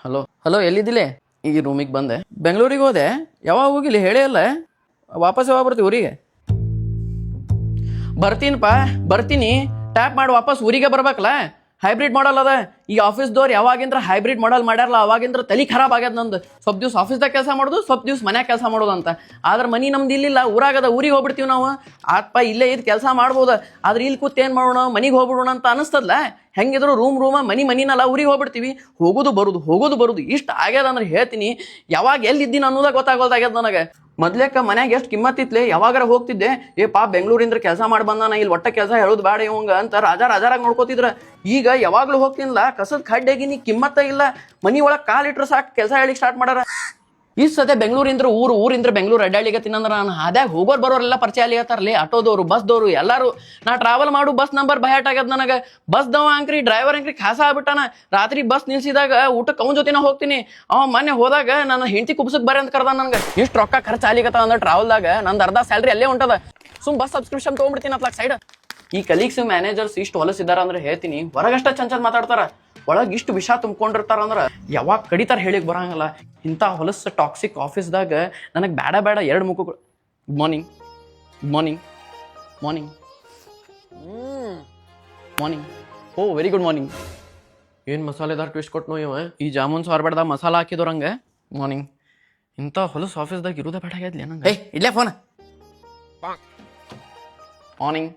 Hello hello ಎಲ್ಲಿದ್ದಿಲ್ಲ? ಈಗ ರೂಮಿಗೆ ಬಂದೆ. ಬೆಂಗಳೂರಿಗೆ ಹೋದೆ. ಯಾವಾಗ ಹೋಗಿಲ್ಲ ಹೇಳೇ ಇಲ್ಲ. ವಾಪಸ್ ಯಾವಾಗ ಬರ್ತೀವಿ ಊರಿಗೆ? ಬರ್ತೀನಪ್ಪ, ಬರ್ತೀನಿ. ಟ್ಯಾಪ್ ಮಾಡಿ ವಾಪಸ್ ಊರಿಗೆ ಬರ್ಬೇಕಲ್ಲ. ಹೈಬ್ರಿಡ್ ಮಾಡಲ್ ಅದ. ಈ ಆಫೀಸ್ದವ್ರು ಯಾವಾಗಿಂದ್ರ ಹೈಬ್ರಿಡ್ ಮಾಡಲ್ ಮಾಡ್ಯಾರಲ್ಲ ಅವಾಗಿಂದ್ರ ತಲೆ ಖರಾಬ್ ಆಗ್ಯದ ನಂದು. ಸ್ವಲ್ಪ ದಿವ್ಸ ಆಫೀಸ್ದಾಗ ಕೆಲಸ ಮಾಡೋದು, ಸ್ವಲ್ಪ ದಿವ್ಸ ಮನ್ಯಾಗ ಕೆಲಸ ಮಾಡೋದು ಅಂತ. ಆದ್ರೆ ಮನಿ ನಮ್ದು ಇಲ್ಲಿಲ್ಲ, ಊರಾಗದ. ಊರಿಗೆ ಹೋಗ್ಬಿಡ್ತೀವಿ ನಾವು. ಆತ್ಪ ಇಲ್ಲೇ ಇದು ಕೆಲಸ ಮಾಡ್ಬೋದು. ಆದ್ರೆ ಇಲ್ಲಿ ಕೂತ್ ಏನು ಮಾಡೋಣ, ಮನಿಗೆ ಹೋಗ್ಬಿಡೋಣ ಅಂತ ಅನಿಸ್ತದಲ್ಲ. ಹೆಂಗಿದ್ರು ರೂಮ ಮನಿನಲ್ಲ, ಊರಿಗೆ ಹೋಗ್ಬಿಡ್ತೀವಿ. ಹೋಗೋದು ಬರುದು ಇಷ್ಟು ಆಗ್ಯದ ಅಂದ್ರೆ ಹೇಳ್ತೀನಿ. ಯಾವಾಗ ಎಲ್ಲಿದ್ದೀನಿ ಅನ್ನೋದಾಗ ಗೊತ್ತಾಗೋದಾಗ್ಯದ ನನಗೆ. ಮೊದ್ಲೇಕ ಮನ್ಯಾಗ ಎಷ್ಟು ಕಿಮ್ಮತ್ತಿತ್ಲೆ. ಯಾವಾಗಾರ ಹೋಗ್ತಿದ್ದೆ, ಬೆಂಗಳೂರಿಂದ ಕೆಲಸ ಮಾಡಿ ಬಂದಾನ, ಇಲ್ಲಿ ಒಟ್ಟ ಕೆಲಸ ಹೇಳೋದು ಬೇಡ ಇವಂಗ ಅಂತ ರಾಜಾರಾಗ ನೋಡ್ಕೋತಿದ್ರ. ಈಗ ಯಾವಾಗ್ಲೂ ಹೋಗ್ತೀನಿಲ್ಲ, ಕಸದ ಖಡ್ಡಾಗಿ ಕಿಮ್ಮತ್ತ ಇಲ್ಲ. ಮನಿ ಒಳಗೆ ಕಾಲಿಟ್ರೆ ಸಾಕು ಕೆಲಸ ಹೇಳಿ ಸ್ಟಾರ್ಟ್ ಮಾಡ್ಯಾರ. ಇಷ್ಟು ಸದ್ಯ ಬೆಂಗಳೂರಿಂದ ಊರಿಂದ ಬೆಂಗಳೂರು ಅಡ್ಡಾಳಿಗತ್ತಿನಂದ್ರೆ ನಾನು ಹಾದ್ಯಾಗ ಹೋಗೋರು ಬರೋರೆಲ್ಲ ಪರಿಚಯ ಅಲ್ಲಿಗತ್ತಾರಲಿ. ಆಟೋದವರು, ಬಸ್ದವರು ಎಲ್ಲರೂ. ನಾ ಟ್ರಾವೆಲ್ ಮಾಡು ಬಸ್ ನಂಬರ್ ಬಹ್ಯಾಟ್ ಆಗ್ಯದ ನನಗೆ. ಬಸ್ದವ ಅಂಕ್ರಿ, ಡ್ರೈವರ್ ಅಂಕ್ರಿ ಖಾಸ ಆಗ್ಬಿಟ್ಟಾನ. ರಾತ್ರಿ ಬಸ್ ನಿಲ್ಸಿದಾಗ ಊಟಕ್ಕೆ ಅವನ ಜೊತೆನ ಹೋಗ್ತೀನಿ. ಅವ ಮೊನ್ನೆ ಹೋದಾಗ ನನ್ನ ಹೆಂಡತಿ ಕುಬ್ಸಕ್ ಬರ್ರಿ ಅಂತ ಕರ್ದ ನನಗೆ. ಇಷ್ಟು ರೊಕ್ಕ ಖರ್ಚು ಆಲಿಗತ್ತ ಅಂದ್ರೆ ಟ್ರಾವೆಲ್ದಾಗ ನಂದು ಅರ್ಧ ಸ್ಯಾಲ್ರಿ ಅಲ್ಲೇ ಉಂಟದ. ಬಸ್ ಸಬ್ಸ್ಕ್ರಿಪ್ಷನ್ ತೊಗೊಂಡ್ಬಿಡ್ತೀನಿ ಅತ್ಲಾಗ ಸೈಡ್. ಈ ಕಲೀಗ್ಸ್ ಮ್ಯಾನೇಜರ್ಸ್ ಇಷ್ಟು ಹೊಲಸಿದಾರ ಅಂದ್ರೆ ಹೇಳ್ತೀನಿ. ಹೊರಗಷ್ಟ ಚಂದ ಮಾತಾಡ್ತಾರ, ಒಳಗೆ ಇಷ್ಟು ವಿಷ ತುಂಬ್ಕೊಂಡಿರ್ತಾರ ಅಂದ್ರೆ ಯಾವಾಗ ಕಡಿತಾರ ಹೇಳಿಕ್ ಬರಂಗಿಲ್ಲ. ಇಂಥ ಹೊಲಸ ಟಾಕ್ಸಿಕ್ ಆಫೀಸ್ದಾಗ ನನಗೆ ಬೇಡ ಎರಡು ಮುಖಗಳು. Good morning, good morning, morning, morning. Oh very good morning. ಏನು ಮಸಾಲೆದಾರ್ ಟ್ವಿಸ್ಟ್ ಕೊಟ್ಟು ಇವ. ಈ ಜಾಮೂನ್ ಸಾರ್ಬೇಡ್ದಾಗ ಮಸಾಲ ಹಾಕಿದವ್ರಂಗೆ. ಮಾರ್ನಿಂಗ್. ಇಂಥ ಹೊಲಸ ಆಫೀಸ್ದಾಗ ಇರೋದೇ ಬೇಡ ಆಗ್ಯದ್ಲಿ ನಂಗೆ. ಇಲ್ಲೇ ಫೋನ್. ಮಾರ್ನಿಂಗ್.